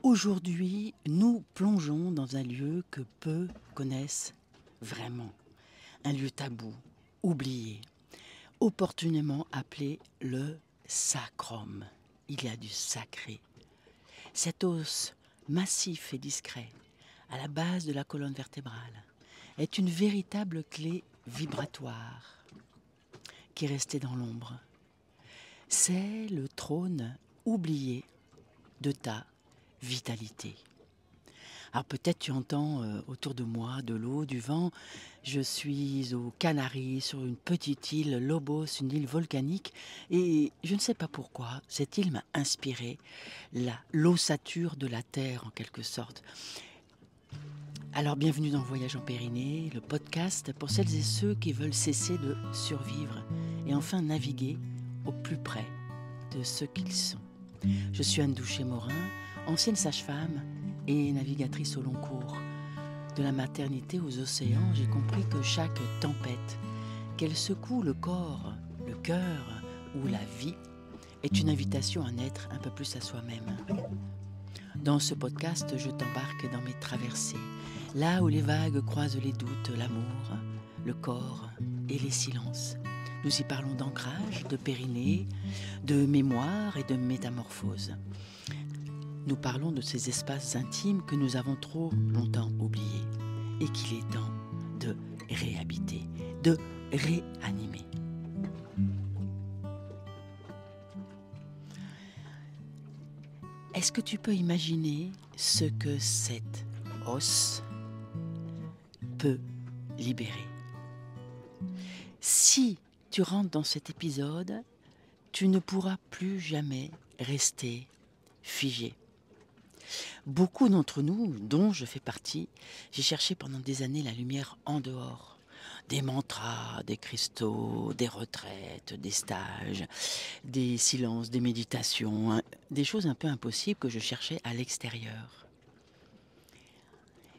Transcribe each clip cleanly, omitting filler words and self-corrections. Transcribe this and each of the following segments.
Aujourd'hui, nous plongeons dans un lieu que peu connaissent vraiment. Un lieu tabou, oublié, opportunément appelé le sacrum. Il y a du sacré. Cet os massif et discret, à la base de la colonne vertébrale, est une véritable clé vibratoire qui est restée dans l'ombre. C'est le trône oublié de ta vitalité. Alors peut-être tu entends autour de moi de l'eau, du vent. Je suis aux Canaries, sur une petite île, Lobos, une île volcanique. Et je ne sais pas pourquoi, cette île m'a inspiré l'ossature de la terre en quelque sorte. Alors bienvenue dans Voyage en Périnée, le podcast pour celles et ceux qui veulent cesser de survivre et enfin naviguer au plus près de ce qu'ils sont. Je suis Anne Douchet-Morin, ancienne sage-femme et navigatrice au long cours. De la maternité aux océans, j'ai compris que chaque tempête, qu'elle secoue le corps, le cœur ou la vie, est une invitation à naître un peu plus à soi-même. Dans ce podcast, je t'embarque dans mes traversées, là où les vagues croisent les doutes, l'amour, le corps et les silences. Nous y parlons d'ancrage, de périnée, de mémoire et de métamorphose. Nous parlons de ces espaces intimes que nous avons trop longtemps oubliés et qu'il est temps de réhabiter, de réanimer. Est-ce que tu peux imaginer ce que cet os peut libérer? Si tu rentres dans cet épisode, tu ne pourras plus jamais rester figé. Beaucoup d'entre nous, dont je fais partie, j'ai cherché pendant des années la lumière en dehors. Des mantras, des cristaux, des retraites, des stages, des silences, des méditations, des choses un peu impossibles que je cherchais à l'extérieur.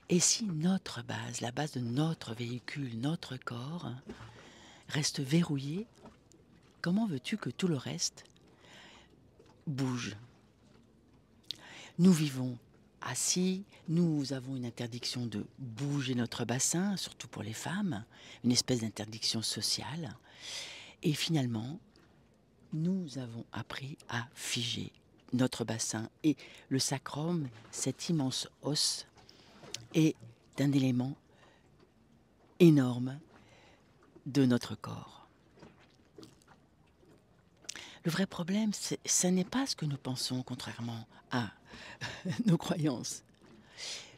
Et si notre base, la base de notre véhicule, notre corps, reste verrouillé, comment veux-tu que tout le reste bouge ? Nous vivons assis, nous avons une interdiction de bouger notre bassin, surtout pour les femmes, une espèce d'interdiction sociale. Et finalement, nous avons appris à figer notre bassin. Et le sacrum, cet immense os, est un élément énorme de notre corps. Le vrai problème, ce n'est pas ce que nous pensons, contrairement à nos croyances.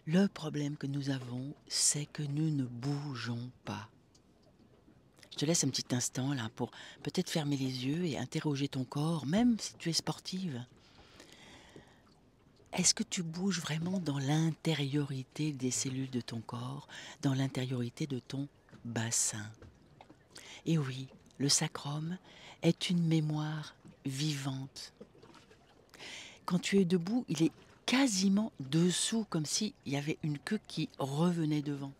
Le problème que nous avons, c'est que nous ne bougeons pas. Je te laisse un petit instant là pour peut-être fermer les yeux et interroger ton corps, même si tu es sportive. Est-ce que tu bouges vraiment dans l'intériorité des cellules de ton corps, dans l'intériorité de ton bassin? Et oui, le sacrum est une mémoire vivante. Quand tu es debout, il est quasiment dessous, comme s'il y avait une queue qui revenait devant.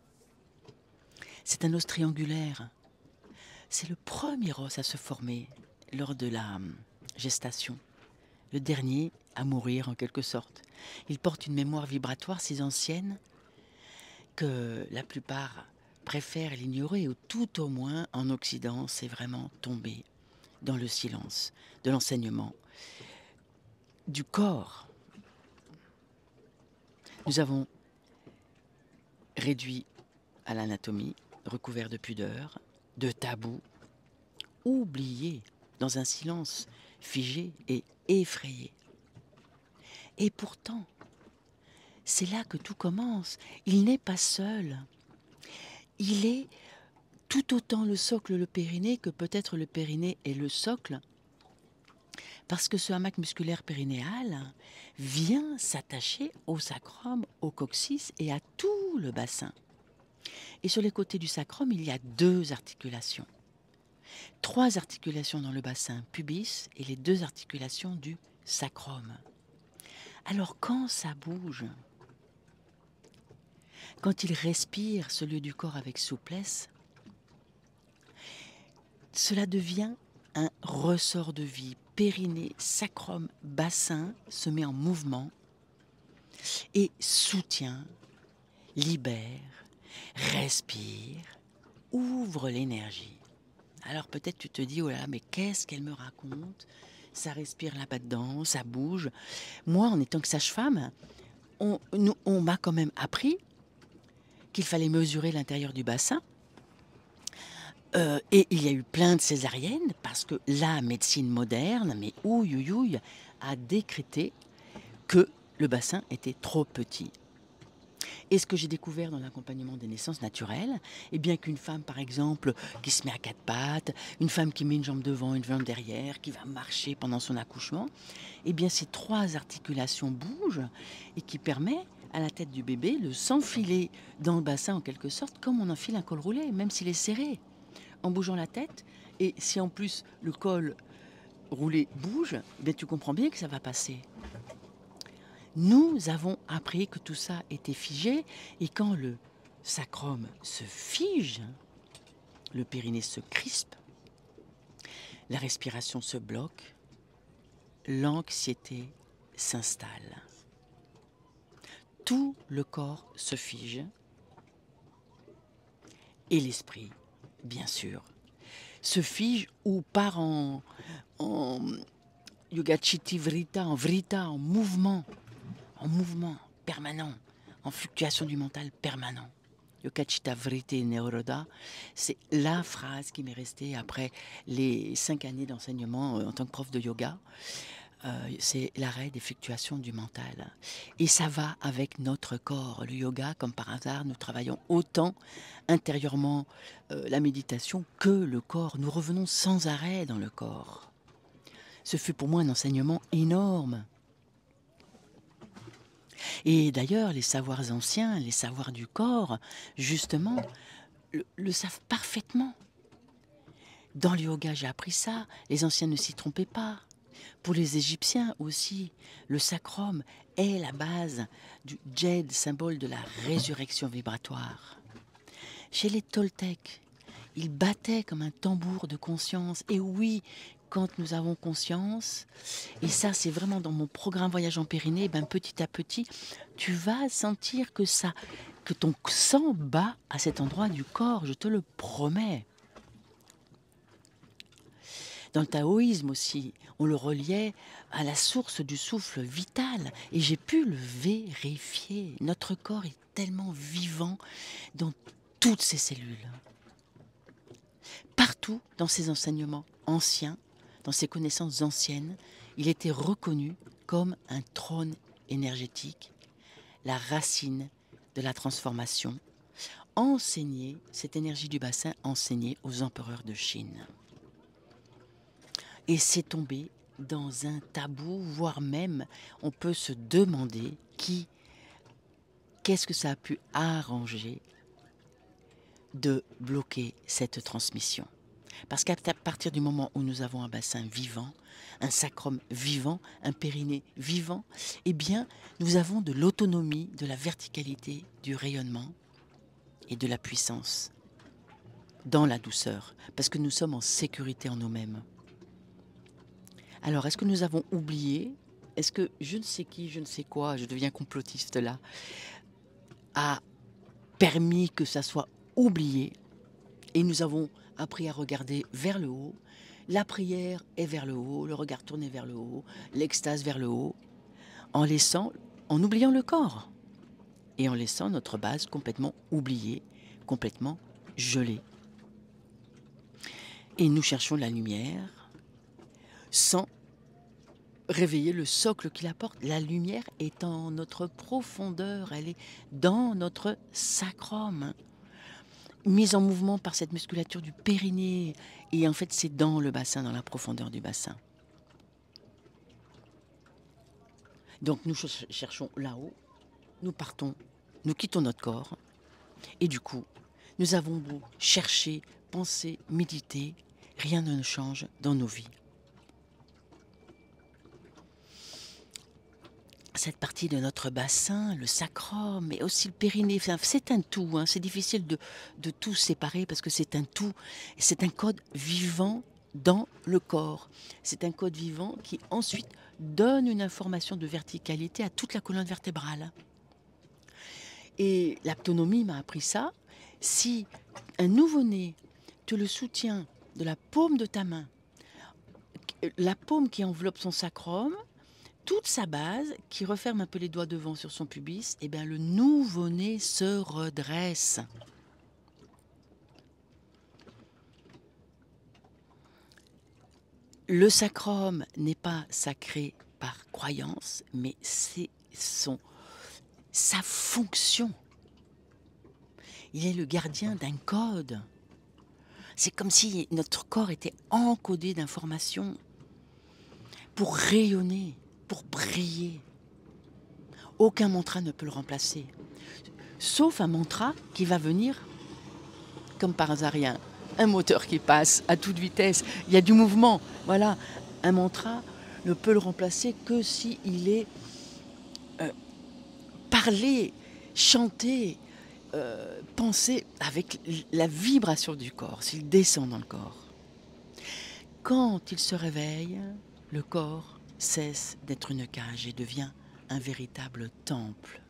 C'est un os triangulaire. C'est le premier os à se former lors de la gestation. Le dernier à mourir en quelque sorte. Il porte une mémoire vibratoire si ancienne que la plupart préfèrent l'ignorer, ou tout au moins en Occident, c'est vraiment tombé dans le silence de l'enseignement du corps. Nous avons réduit à l'anatomie, recouvert de pudeur, de tabous, oublié dans un silence figé et effrayé. Et pourtant, c'est là que tout commence. Il n'est pas seul. Il est tout autant le socle, le périnée, que peut-être le périnée est le socle, parce que ce hamac musculaire périnéal vient s'attacher au sacrum, au coccyx et à tout le bassin. Et sur les côtés du sacrum, il y a 2 articulations. 3 articulations dans le bassin pubis et les 2 articulations du sacrum. Alors quand ça bouge, quand il respire ce lieu du corps avec souplesse, cela devient un ressort de vie. Périnée, sacrum, bassin se met en mouvement et soutient, libère, respire, ouvre l'énergie. Alors peut-être tu te dis, oh là là, mais qu'est-ce qu'elle me raconte? Ça respire là-bas dedans, ça bouge. Moi, en étant que sage-femme, on m'a quand même appris qu'il fallait mesurer l'intérieur du bassin. Et il y a eu plein de césariennes parce que la médecine moderne, mais ouïe, a décrété que le bassin était trop petit. Et ce que j'ai découvert dans l'accompagnement des naissances naturelles, eh bien qu'une femme, par exemple, qui se met à quatre pattes, une femme qui met une jambe devant, une jambe derrière, qui va marcher pendant son accouchement, eh bien ces trois articulations bougent et qui permet à la tête du bébé de s'enfiler dans le bassin en quelque sorte, comme on enfile un col roulé, même s'il est serré, en bougeant la tête. Et si en plus le col roulé bouge, eh bien tu comprends bien que ça va passer. Nous avons appris que tout ça était figé et quand le sacrum se fige, le périnée se crispe, la respiration se bloque, l'anxiété s'installe. Tout le corps se fige et l'esprit, bien sûr, se fige ou part en yoga chitti vrita, en mouvement permanent, en fluctuation du mental permanent. Yoga chitta vriti neuroda, c'est la phrase qui m'est restée après les 5 années d'enseignement en tant que prof de yoga. C'est l'arrêt des fluctuations du mental. Et ça va avec notre corps. Le yoga, comme par hasard, nous travaillons autant intérieurement la méditation que le corps. Nous revenons sans arrêt dans le corps. Ce fut pour moi un enseignement énorme. Et d'ailleurs, les savoirs anciens, les savoirs du corps, justement, le savent parfaitement. Dans le yoga, j'ai appris ça. Les anciens ne s'y trompaient pas. Pour les Égyptiens aussi, le sacrum est la base du djed, symbole de la résurrection vibratoire. Chez les Toltecs, ils battaient comme un tambour de conscience. Et oui, quand nous avons conscience, et ça c'est vraiment dans mon programme Voyage en Périnée, ben petit à petit, tu vas sentir que ton sang bat à cet endroit du corps, je te le promets. Dans le taoïsme aussi, on le reliait à la source du souffle vital. Et j'ai pu le vérifier. Notre corps est tellement vivant dans toutes ses cellules. Partout dans ses enseignements anciens, dans ses connaissances anciennes, il était reconnu comme un trône énergétique, la racine de la transformation, enseigné, cette énergie du bassin enseignée aux empereurs de Chine. Et c'est tombé dans un tabou, voire même, on peut se demander qu'est-ce que ça a pu arranger de bloquer cette transmission. Parce qu'à partir du moment où nous avons un bassin vivant, un sacrum vivant, un périnée vivant, eh bien, nous avons de l'autonomie, de la verticalité, du rayonnement et de la puissance dans la douceur, parce que nous sommes en sécurité en nous-mêmes. Alors, est-ce que nous avons oublié, est-ce que je ne sais qui, je ne sais quoi, je deviens complotiste là, a permis que ça soit oublié et nous avons appris à regarder vers le haut, la prière est vers le haut, le regard tourné vers le haut, l'extase vers le haut, en oubliant le corps et en laissant notre base complètement oubliée, complètement gelée. Et nous cherchons la lumière sans réveiller le socle qu'il apporte. La lumière est en notre profondeur, elle est dans notre sacrum, mise en mouvement par cette musculature du périnée. Et en fait, c'est dans le bassin, dans la profondeur du bassin. Donc nous cherchons là-haut, nous partons, nous quittons notre corps. Et du coup, nous avons beau chercher, penser, méditer, rien ne change dans nos vies. Cette partie de notre bassin, le sacrum, mais aussi le périnée, c'est un tout, hein. C'est difficile de tout séparer parce que c'est un tout. C'est un code vivant dans le corps. C'est un code vivant qui ensuite donne une information de verticalité à toute la colonne vertébrale. Et l'aptonomie m'a appris ça. Si un nouveau-né te le soutient de la paume de ta main, la paume qui enveloppe son sacrum, toute sa base, qui referme un peu les doigts devant sur son pubis, eh bien le nouveau-né se redresse. Le sacrum n'est pas sacré par croyance, mais c'est sa fonction. Il est le gardien d'un code. C'est comme si notre corps était encodé d'informations pour rayonner, pour briller. Aucun mantra ne peut le remplacer. Sauf un mantra qui va venir, comme par hasard, il y a un moteur qui passe à toute vitesse, il y a du mouvement. Voilà, un mantra ne peut le remplacer que s'il est parlé, chanté, pensé avec la vibration du corps, s'il descend dans le corps. Quand il se réveille, le corps cesse d'être une cage et devient un véritable temple.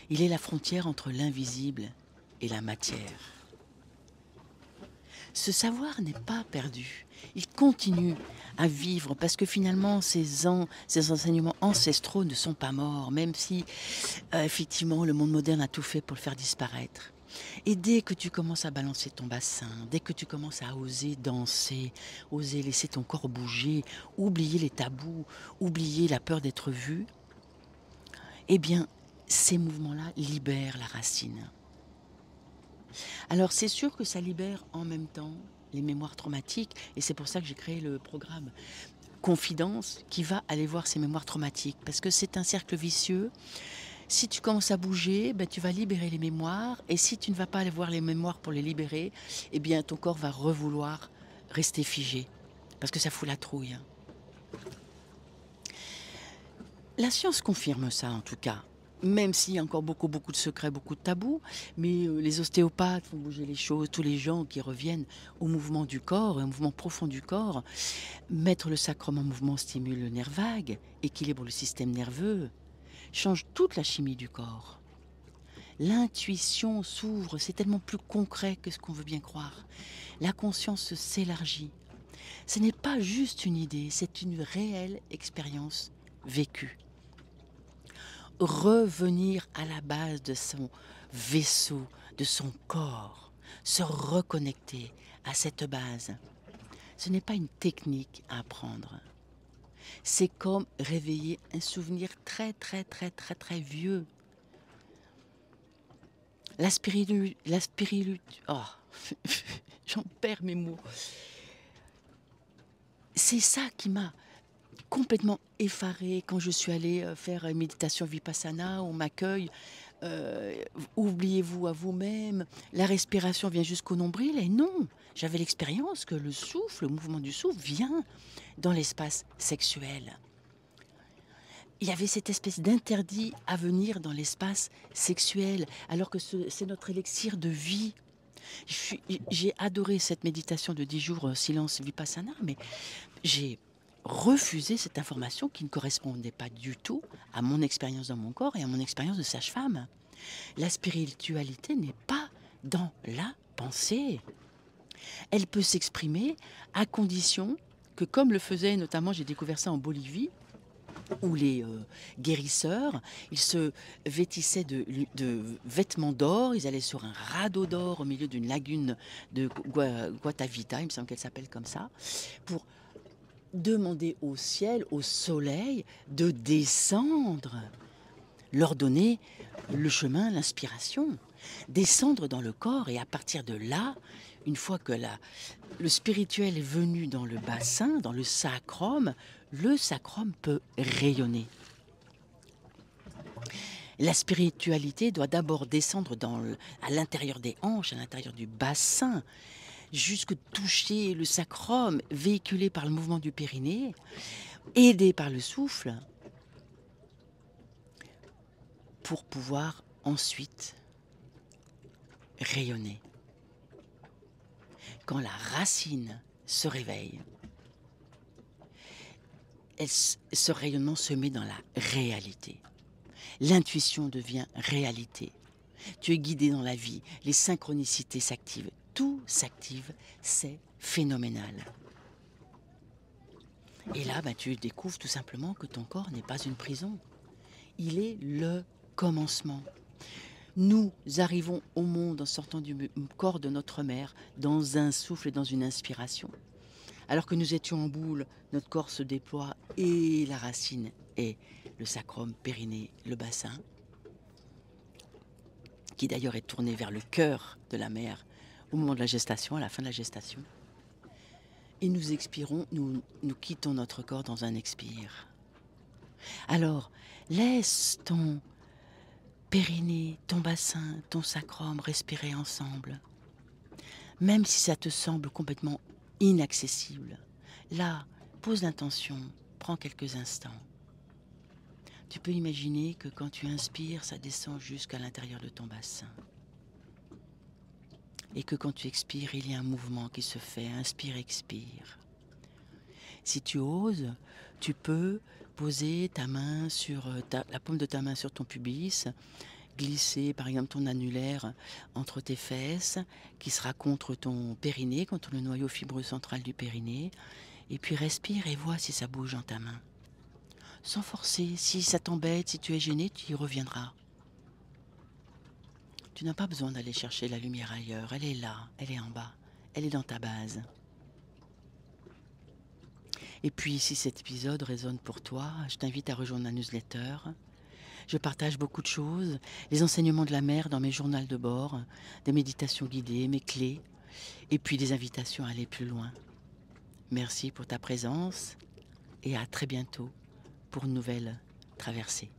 Il est la frontière entre l'invisible et la matière. Ce savoir n'est pas perdu. Il continue à vivre parce que finalement ces enseignements ancestraux ne sont pas morts, même si effectivement le monde moderne a tout fait pour le faire disparaître. Et dès que tu commences à balancer ton bassin, dès que tu commences à oser danser, oser laisser ton corps bouger, oublier les tabous, oublier la peur d'être vu, eh bien ces mouvements-là libèrent la racine. Alors c'est sûr que ça libère en même temps les mémoires traumatiques et c'est pour ça que j'ai créé le programme Confidence qui va aller voir ces mémoires traumatiques parce que c'est un cercle vicieux. Si tu commences à bouger, ben, tu vas libérer les mémoires et si tu ne vas pas aller voir les mémoires pour les libérer, eh bien ton corps va revouloir rester figé parce que ça fout la trouille. La science confirme ça en tout cas. Même s'il y a encore beaucoup de secrets, beaucoup de tabous, mais les ostéopathes font bouger les choses, tous les gens qui reviennent au mouvement du corps, au mouvement profond du corps. Mettre le sacrum en mouvement stimule le nerf vague, équilibre le système nerveux, change toute la chimie du corps. L'intuition s'ouvre, c'est tellement plus concret que ce qu'on veut bien croire. La conscience s'élargit. Ce n'est pas juste une idée, c'est une réelle expérience vécue. Revenir à la base de son vaisseau, de son corps, se reconnecter à cette base. Ce n'est pas une technique à apprendre. C'est comme réveiller un souvenir très vieux. Oh, j'en perds mes mots. C'est ça qui m'a complètement effarée quand je suis allée faire une méditation Vipassana. On m'accueille, oubliez-vous à vous-même, la respiration vient jusqu'au nombril. Et non, j'avais l'expérience que le souffle, le mouvement du souffle vient dans l'espace sexuel. Il y avait cette espèce d'interdit à venir dans l'espace sexuel, alors que c'est notre élixir de vie. J'ai adoré cette méditation de 10 jours silence Vipassana, mais j'ai refusé cette information qui ne correspondait pas du tout à mon expérience dans mon corps et à mon expérience de sage-femme. La spiritualité n'est pas dans la pensée. Elle peut s'exprimer à condition que, comme le faisait notamment, j'ai découvert ça en Bolivie, où les guérisseurs, ils se vêtissaient de vêtements d'or, ils allaient sur un radeau d'or au milieu d'une lagune de Guatavita, il me semble qu'elle s'appelle comme ça, pour demander au ciel, au soleil, de descendre, leur donner le chemin, l'inspiration, descendre dans le corps et à partir de là, une fois que le spirituel est venu dans le bassin, dans le sacrum peut rayonner. La spiritualité doit d'abord descendre à l'intérieur des hanches, à l'intérieur du bassin, jusque toucher le sacrum, véhiculé par le mouvement du périnée, aidé par le souffle, pour pouvoir ensuite rayonner. Quand la racine se réveille, ce rayonnement se met dans la réalité. L'intuition devient réalité. Tu es guidé dans la vie, les synchronicités s'activent, tout s'active, c'est phénoménal. Et là, tu découvres tout simplement que ton corps n'est pas une prison. Il est le commencement. Nous arrivons au monde en sortant du corps de notre mère, dans un souffle et dans une inspiration. Alors que nous étions en boule, notre corps se déploie et la racine est le sacrum, périnée, le bassin, qui d'ailleurs est tourné vers le cœur de la mère au moment de la gestation, à la fin de la gestation. Et nous expirons, nous quittons notre corps dans un expire. Alors, laisse ton périnée, ton bassin, ton sacrum respirer ensemble. Même si ça te semble complètement inaccessible, là, pose l'intention, prends quelques instants. Tu peux imaginer que quand tu inspires, ça descend jusqu'à l'intérieur de ton bassin. Et que quand tu expires, il y a un mouvement qui se fait, inspire, expire. Si tu oses, tu peux poser ta main sur la paume de ta main sur ton pubis, glisser par exemple ton annulaire entre tes fesses, qui sera contre ton périnée, contre le noyau fibreux central du périnée, et puis respire et vois si ça bouge dans ta main. Sans forcer, si ça t'embête, si tu es gêné, tu y reviendras. Tu n'as pas besoin d'aller chercher la lumière ailleurs, elle est là, elle est en bas, elle est dans ta base. Et puis si cet épisode résonne pour toi, je t'invite à rejoindre la newsletter. Je partage beaucoup de choses, les enseignements de la mère dans mes journaux de bord, des méditations guidées, mes clés, et puis des invitations à aller plus loin. Merci pour ta présence et à très bientôt pour une nouvelle traversée.